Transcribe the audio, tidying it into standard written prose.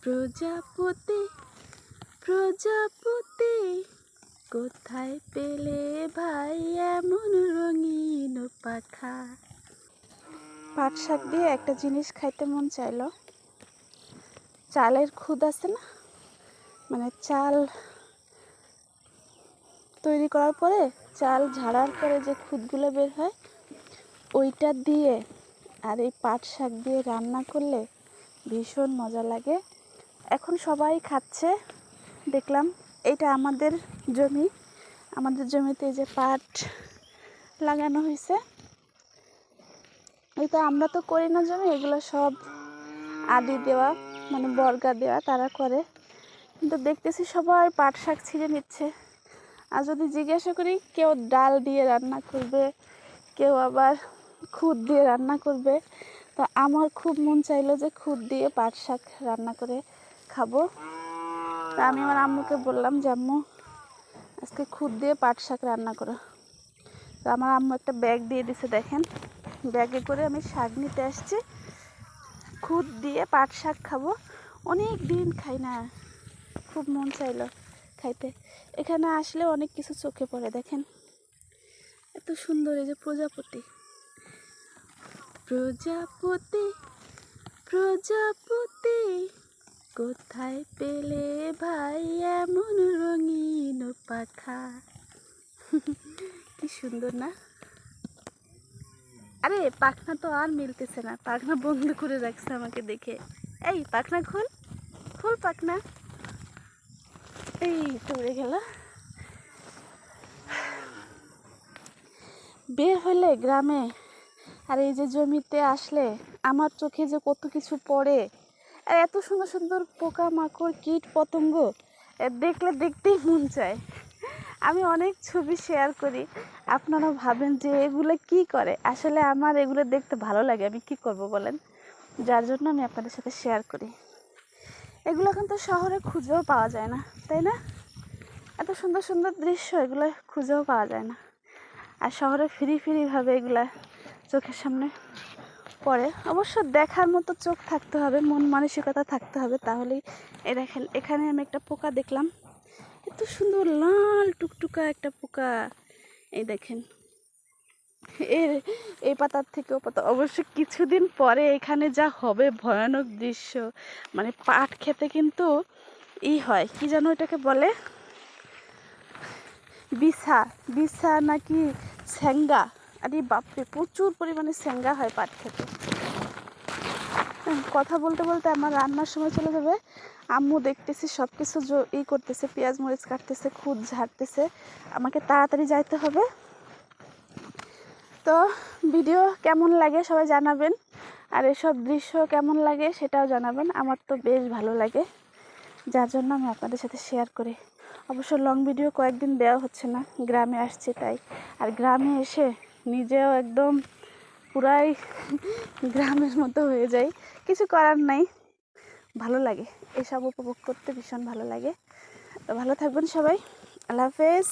প্রজাপতি প্রজাপতি কোথায় পেলে ভাই এমন রঙিন পাখা। পাট শাক দিয়ে একটা জিনিস খাইতে মন চাইলো। চালের খুদ আছে না, মানে চাল তৈরি করার পরে চাল ঝাড়ার পরে যে খুদগুলো বের হয় ওইটা দিয়ে আর এই পাট শাক দিয়ে রান্না করলে ভীষণ মজা লাগে। এখন সবাই খাচ্ছে দেখলাম। এটা আমাদের জমি, আমাদের জমিতে যে পাট লাগানো হয়েছে। এটা আমরা তো করি না জমি, এগুলো সব আদি দেওয়া মানে বর্গা দেওয়া তারা করে। কিন্তু দেখতেছি সবাই পাট শাক ছিঁড়ে নিচ্ছে। আর যদি জিজ্ঞাসা করি, কেউ ডাল দিয়ে রান্না করবে, কেউ আবার খুদ দিয়ে রান্না করবে। তো আমার খুব মন চাইলো যে খুদ দিয়ে পাট শাক রান্না করে খাবো। তা আমি আমার আম্মুকে বললাম যে আম্মু আজকে খুদ দিয়ে পাট শাক রান্না করো। তো আমার আম্মু একটা ব্যাগ দিয়ে দিছে, দেখেন ব্যাগে করে আমি শাক নিতে আসছি। খুদ দিয়ে পাট শাক খাবো, অনেক দিন খাই না, খুব মন চাইলো খাইতে। এখানে আসলে অনেক কিছু চোখে পড়ে, দেখেন এত সুন্দর। এই যে প্রজাপতি প্রজাপতি প্রজাপতি কোথায় পেলে ভাই এমন রঙিন পাখা। কি সুন্দর না? আরে পাখনা তো আর মিলতেছে না, পাখনা বন্ধ করে রাখছে আমাকে দেখে। এই পাখনা খোল, খোল পাখনা। এই তো উড়ে গেল। বের হলে গ্রামে আর এই যে জমিতে আসলে আমার চোখে যে কত কিছু পড়ে, আর এত সুন্দর সুন্দর পোকামাকড় কীট পতঙ্গ দেখলে দেখতেই মন চায়। আমি অনেক ছবি শেয়ার করি, আপনারা ভাবেন যে এগুলো কি করে। আসলে আমার এগুলো দেখতে ভালো লাগে, আমি কি করব বলেন, যার জন্য আমি আপনাদের সাথে শেয়ার করি। এগুলো কিন্তু শহরে খুঁজেও পাওয়া যায় না, তাই না? এত সুন্দর সুন্দর দৃশ্য এগুলো খুঁজেও পাওয়া যায় না। আর শহরে ফ্রিভাবে এগুলা চোখের সামনে পড়ে। অবশ্য দেখার মতো চোখ থাকতে হবে, মন মানসিকতা থাকতে হবে, তাহলেই। এই দেখেন এখানে আমি একটা পোকা দেখলাম, এত সুন্দর লাল টুকটুকা একটা পোকা। এই দেখেন এই পাতার থেকে ও পাতা। অবশ্য কিছুদিন পরে এখানে যা হবে ভয়ানক দৃশ্য, মানে পাট খেতে কিন্তু হয়, কি যেন এটাকে বলে, বিছা বিছা নাকি স্যাঙ্গা। আরে বাপরে, প্রচুর পরিমাণে স্যাঙ্গা হয় পাট খেতে। কথা বলতে বলতে আমার রান্নার সময় চলে যাবে। আম্মু দেখতেছি সব কিছু করতেছে, পেঁয়াজ মরিচ কাটতেছে, খুদ ঝাড়তেছে, আমাকে তাড়াতাড়ি যাইতে হবে। তো ভিডিও কেমন লাগে সবাই জানাবেন, আর এসব দৃশ্য কেমন লাগে সেটাও জানাবেন। আমার তো বেশ ভালো লাগে, যার জন্য আমি আপনাদের সাথে শেয়ার করি। অবশ্য লং ভিডিও কয়েকদিন দেওয়া হচ্ছে না, গ্রামে আসছে তাই। আর গ্রামে এসে নিজেও একদম পুরাই গ্রামের মতো হয়ে যায়, কিছু করার নাই, ভালো লাগে এসব উপভোগ করতে, ভীষণ ভালো লাগে। তো ভালো থাকবেন সবাই, আল্লাহ হাফেজ।